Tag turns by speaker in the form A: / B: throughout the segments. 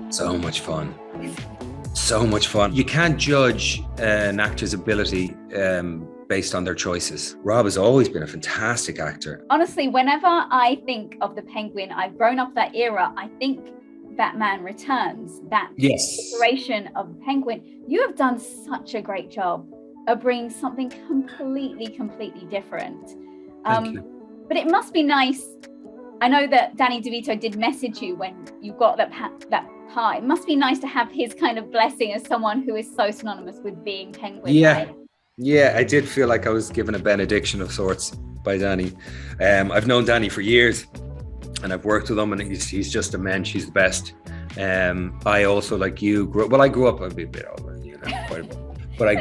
A: So much fun. So much fun. You can't judge an actor's ability based on their choices. Rob has always been a fantastic actor.
B: Honestly, whenever I think of the Penguin, I've grown up that era, I think Batman Returns, that iteration of the Penguin. You have done such a great job of bringing something completely different.
A: Thank you.
B: But it must be nice. I know that Danny DeVito did message you when you got that part. It must be nice to have his kind of blessing as someone who is so synonymous with being Penguin.
A: Yeah,
B: right?
A: yeah, I did feel like I was given a benediction of sorts by Danny. I've known Danny for years, and I've worked with him, and he's just a mensch. He's the best. I also, like you, I grew up a bit older, quite a bit. But I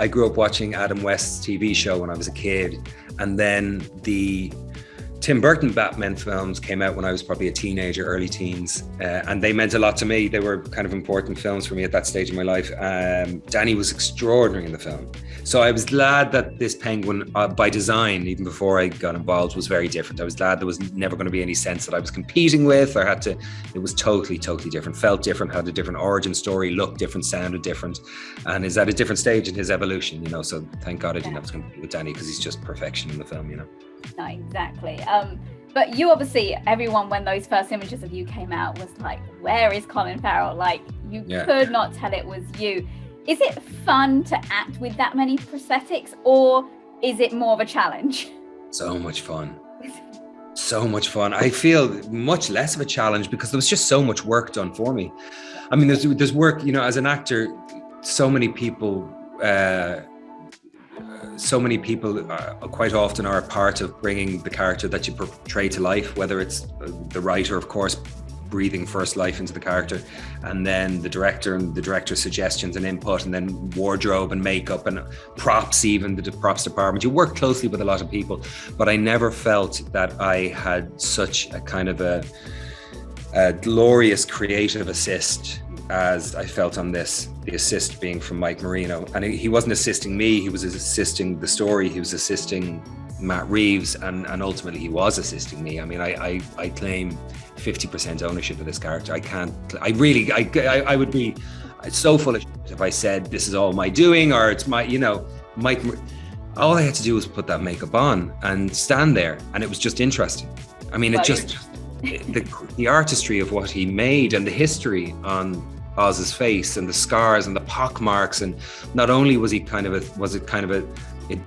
A: grew up watching Adam West's TV show when I was a kid, and then the Tim Burton Batman films came out when I was probably a teenager, early teens, and they meant a lot to me. They were kind of important films for me at that stage of my life. Danny was extraordinary in the film. So I was glad that this Penguin, by design, even before I got involved, was very different. I was glad there was never going to be any sense that I was competing with or it was totally different, felt different, had a different origin story, looked different, sounded different, and is at a different stage in his evolution, so thank God I didn't have to compete with Danny, because he's just perfection in the film,
B: No, exactly. But you obviously, everyone, when those first images of you came out, was like, where is Colin Farrell? Like, you could not tell it was you. Is it fun to act with that many prosthetics, or is it more of a challenge?
A: So much fun. So much fun. I feel much less of a challenge because there was just so much work done for me. I mean, there's work, as an actor, so many people quite often are a part of bringing the character that you portray to life, whether it's the writer, of course, breathing first life into the character, and then the director and the director's suggestions and input, and then wardrobe and makeup and props, even the props department. You work closely with a lot of people, but I never felt that I had such a kind of a glorious creative assist as I felt on this, the assist being from Mike Marino. And he wasn't assisting me, he was assisting the story, he was assisting Matt Reeves, and ultimately he was assisting me. I mean, I claim 50% ownership of this character. I would be so full of shit if I said this is all my doing, or it's my, Mike. All I had to do was put that makeup on and stand there, and it was just interesting. I mean, the artistry of what he made and the history on Oz's face and the scars and the pock marks, and not only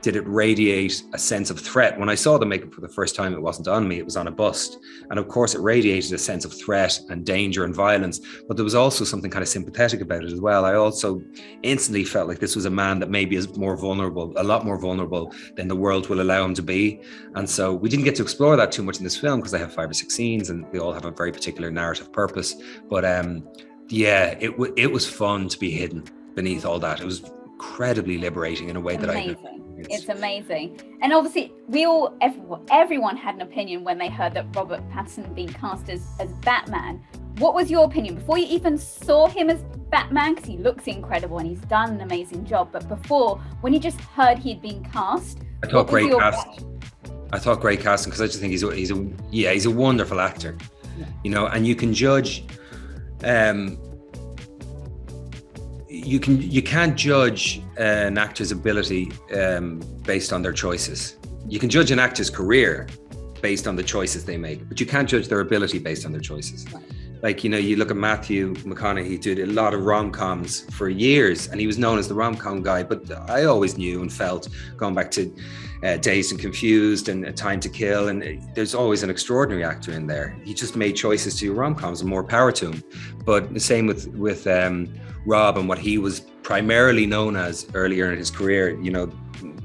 A: did it radiate a sense of threat. When I saw the makeup for the first time, it wasn't on me, it was on a bust. And of course it radiated a sense of threat and danger and violence, but there was also something kind of sympathetic about it as well. I also instantly felt like this was a man that maybe is a lot more vulnerable than the world will allow him to be. And so we didn't get to explore that too much in this film because I have 5 or 6 scenes and they all have a very particular narrative purpose. But it was fun to be hidden beneath all that. It was incredibly liberating in a way that
B: It's amazing. And obviously everyone had an opinion when they heard that Robert Pattinson had been cast as Batman. What was your opinion before you even saw him as Batman? Because he looks incredible and he's done an amazing job. But before, when you just heard he'd been cast,
A: I thought great casting, because I just think he's a wonderful actor. Yeah. And you can judge. You can't judge an actor's ability based on their choices. You can judge an actor's career based on the choices they make, but you can't judge their ability based on their choices. Right. Like, you look at Matthew McConaughey, did a lot of rom-coms for years, and he was known as the rom-com guy, but I always knew and felt, going back to Dazed and Confused and Time to Kill, and there's always an extraordinary actor in there. He just made choices to do rom-coms, and more power to him. But the same with Rob and what he was primarily known as earlier in his career,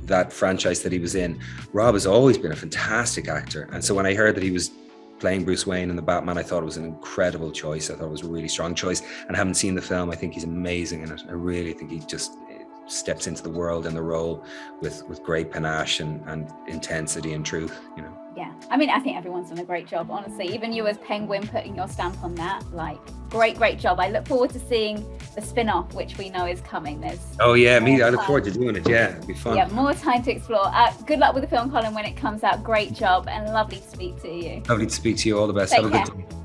A: that franchise that he was in. Rob has always been a fantastic actor. And so when I heard that he was playing Bruce Wayne in the Batman, I thought it was an incredible choice. I thought it was a really strong choice. And I haven't seen the film. I think he's amazing in it. I really think he just steps into the world and the role with great panache and intensity and truth,
B: Yeah, I mean, I think everyone's done a great job, honestly. Even you as Penguin, putting your stamp on that, like, great job. I look forward to seeing the spin-off, which we know is coming.
A: I look forward to doing it. Yeah, it'd be fun.
B: Yeah, more time to explore. Good luck with the film, Colin, when it comes out. Great job, and lovely to speak to you.
A: Lovely to speak to you. All the best.
B: Take
A: Have a
B: care.
A: good day.